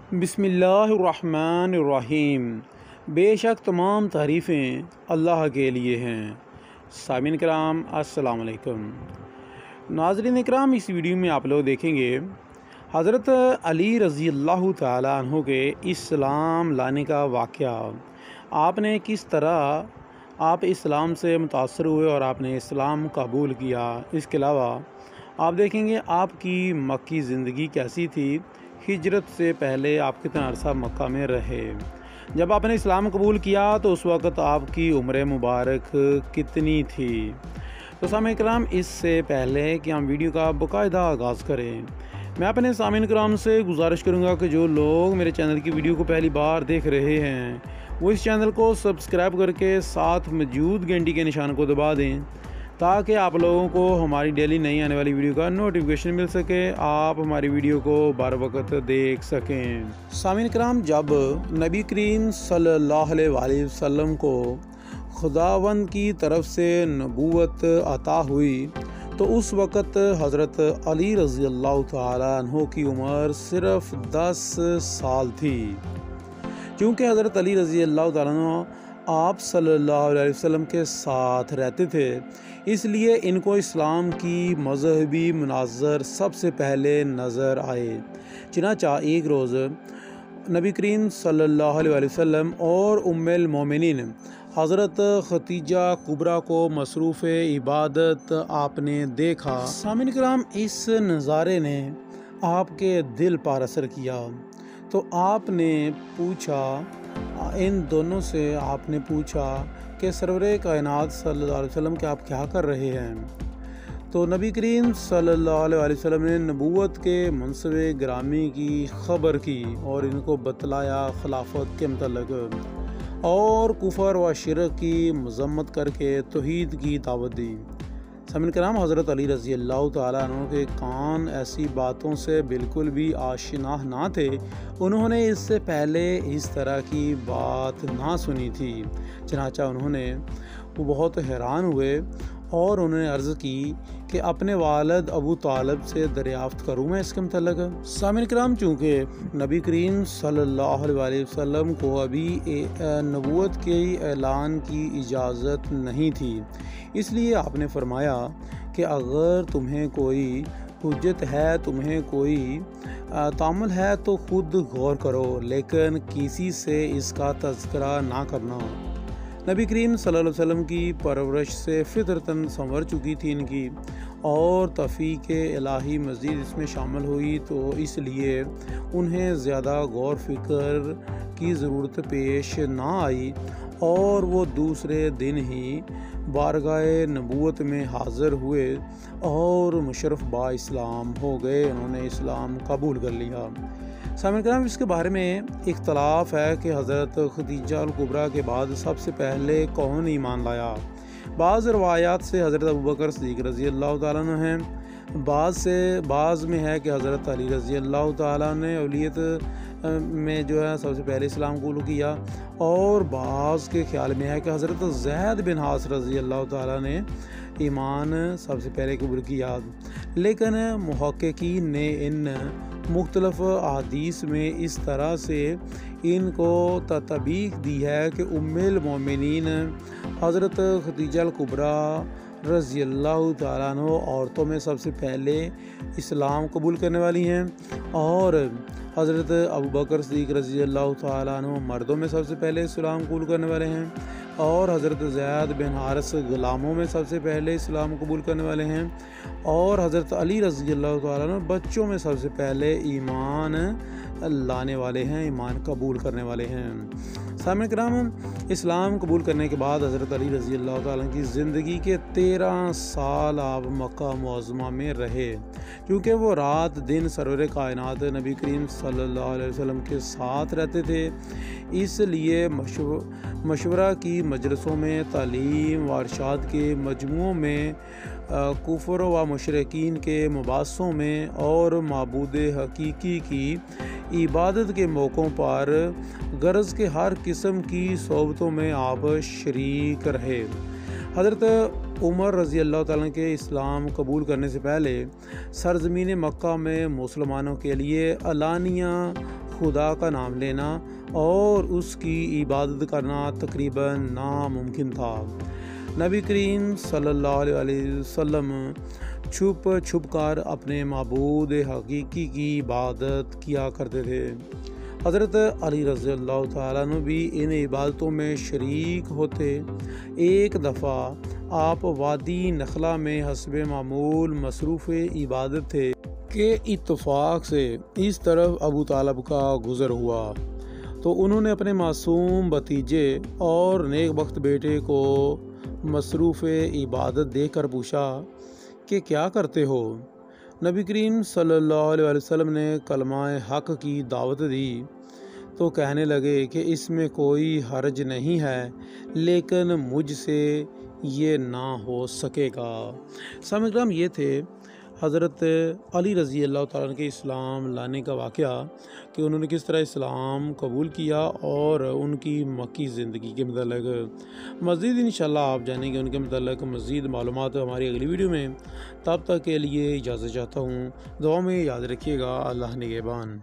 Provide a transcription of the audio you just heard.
बिस्मिल्लाहिर्रहमानिर्रहीम। बेशक तमाम तारीफ़ें अल्लाह के लिए हैं। सामीन कराम अस्सलाम वालेकुम। नाज़रीन इकराम, इस वीडियो में आप लोग देखेंगे हज़रत अली रज़ी अल्लाह ताला अन्हु के इस्लाम लाने का वाक़या। आपने किस तरह आप इस्लाम से मुतासर हुए और आपने इस्लाम कबूल किया। इसके अलावा आप देखेंगे आपकी मक्की ज़िंदगी कैसी थी, हिजरत से पहले आप कितना अरसा मक्का में रहे, जब आपने इस्लाम कबूल किया तो उस वक़्त आपकी उम्र मुबारक कितनी थी। तो सामीन कराम, इससे पहले कि हम वीडियो का बाकायदा आगाज़ करें, मैं अपने सामीन कराम से गुजारिश करूंगा कि जो लोग मेरे चैनल की वीडियो को पहली बार देख रहे हैं वो इस चैनल को सब्सक्राइब करके साथ मौजूद घंटी के निशान को दबा दें, ताकि आप लोगों को हमारी डेली नई आने वाली वीडियो का नोटिफिकेशन मिल सके, आप हमारी वीडियो को बार वक्त देख सकें। सामीन कराम, जब नबी करीम सल्लल्लाहु अलैहि वसल्लम को खुदावंद की तरफ से नबूवत अता हुई तो उस वक़्त हज़रत अली रज़ी अल्लाह ताला अन्हु की उम्र सिर्फ़ 10 साल थी। क्योंकि हज़रत अली रज़ी अल्लाह ताला अन्हु आप सल्लल्लाहु अलैहि वसल्लम के साथ रहते थे, इसलिए इनको इस्लाम की मज़हबी मुनाज़र सबसे पहले नज़र आए। चुनांचे एक रोज़ नबी करीम सल्लल्लाहु अलैहि वसल्लम और उम्मुल मोमिनीन हज़रत खदीजा कुबरा को मसरूफ़ इबादत आपने देखा। सामीन कराम, इस नज़ारे ने आपके दिल पर असर किया तो आपने पूछा, इन दोनों से आपने पूछा कि सरवरे कायनात सल्लल्लाहु अलैहि वसल्लम के आप क्या कर रहे हैं। तो नबी करीम सल्लल्लाहु अलैहि वसल्लम ने नबूवत के मनसबे ग्रामी की ख़बर की और इनको बतलाया खिलाफत के मतलब और कुफर व शिरक की मज़म्मत करके तौहीद की दावत दी। सामीन कराम, हज़रत अली रज़ी अल्लाह ताला अन्हु के कान ऐसी बातों से बिल्कुल भी आशिना ना थे, उन्होंने इससे पहले इस तरह की बात ना सुनी थी। चनाचा उन्होंने वो बहुत हैरान हुए और उन्होंने अर्ज़ की कि अपने वालिद अबू तालिब से दरियाफ़्त करूँ मैं इसके मतलब। सामीन कराम, चूँकि नबी करीम सल्लल्लाहु अलैहि वसल्लम को अभी नबूवत के ऐलान की इजाज़त नहीं थी, इसलिए आपने फरमाया कि अगर तुम्हें कोई हुज्जत है, तुम्हें कोई तामुल है तो ख़ुद गौर करो, लेकिन किसी से इसका तज़किरा ना करना। नबी करीम सल्लल्लाहु अलैहि वसल्लम की परवरिश से फितरतन संवर चुकी थी इनकी, और तफ़ीक़ इलाही मज़ीद इसमें शामिल हुई, तो इसलिए उन्हें ज़्यादा गौर फ़िक्र की ज़रूरत पेश ना आई और वो दूसरे दिन ही बारगाह नबूवत में हाज़िर हुए और मुशर्रफ बा इस्लाम हो गए, उन्होंने इस्लाम कबूल कर लिया। सामीन कराम, इसके बारे में इख्तलाफ है कि हज़रत खदीजा अल कुबरा के बाद सबसे पहले कौन ईमान लाया। बाज़ रवायात से हज़रत अबू बकर सिद्दीक़ रज़ी अल्लाह ताला अन्हु हैं, बाज़ में है कि हज़रत अली रज़ी अल्लाह ताला ने औलियत में जो है सबसे पहले इस्लाम कबूल किया, और बाज़ के ख्याल में है कि हज़रत ज़ैद बिन हारिसा रज़ी अल्लाह ताला ने ईमान सबसे पहले कबूल किया। लेकिन मुहक्किकीन ने इन मुख्तलिफ अहादीस में इस तरह से इनको ततबीक दी है कि उम्मुल मोमिनीन हज़रत खदीजा अल कुबरा रज़ी अल्लाह ताला अन्हा औरतों में सबसे पहले इस्लाम कबूल करने वाली हैं, और हज़रत अबू बकर सिद्दीक़ रज़ी अल्लाह ताला अन्हु मर्दों में सबसे पहले इस्लाम कबूल करने वाले हैं, और हज़रत ज़ैद बिन हारिस ग़ुलामों में सबसे पहले इस्लाम कबूल करने वाले हैं, और हज़रत अली रज़ी अल्लाह ताला अन्हु बच्चों में सबसे पहले ईमान लाने वाले हैं, ईमान कबूल करने वाले हैं। सामीन कराम, इस्लाम कबूल करने के बाद हज़रत अली रज़ी अल्लाह ताला की ज़िंदगी के 13 साल आप मक्का मुअज़्ज़मा में रहे, क्योंकि वो रात दिन सरवर कायनात नबी करीम सल्लल्लाहु अलैहि वसल्लम के साथ रहते थे, इसलिए मशवरा की मजलिसों में, तालीम व इरशाद के मजमुओं में, कुफर व मुशरिकीन के मुबासों में और माबूद हकीकी की इबादत के मौक़ों पर गरज के हर किस्म की सोबतों में आप शरीक रहे। हज़रत उमर रज़ी अल्लाह ताला के इस्लाम कबूल करने से पहले सरज़मीन मक्का में मुसलमानों के लिए अलानिया खुदा का नाम लेना और उसकी इबादत करना तकरीबन नामुमकिन था। नबी करीम सल्लल्लाहु अलैहि वसल्लम छुप छुप कर अपने माबूद हकीकी की इबादत किया करते थे। हज़रत अली रज़ी अल्लाह तआला अन्हु भी इन इबादतों में शरीक होते। एक दफ़ा आप वादी नखला में हस्बे मामूल मसरूफ़ इबादत थे कि इत्तफ़ाक़ से इस तरफ अबू तालब का गुज़र हुआ तो उन्होंने अपने मासूम भतीजे और नेकबख्त बेटे को मसरूफ़ इबादत देखकर पूछा कि क्या करते हो। नबी करीम सल्लल्लाहु अलैहि वसल्लम ने कलमाए हक़ की दावत दी तो कहने लगे कि इसमें कोई हर्ज नहीं है, लेकिन मुझसे ये ना हो सकेगा। सामने ये थे हज़रत अली रज़ी अल्लाह तआला के इस्लाम लाने का वाक़या कि उन्होंने किस तरह इस्लाम कबूल किया और उनकी मक्की ज़िंदगी के मतलब मज़ीद इंशाअल्लाह आप जानेंगे उनके मतलब मज़ीद मालूमात हमारी अगली वीडियो में। तब तक के लिए इजाज़त चाहता हूँ। दुआ में याद रखिएगा। अल्लाह निगहबान।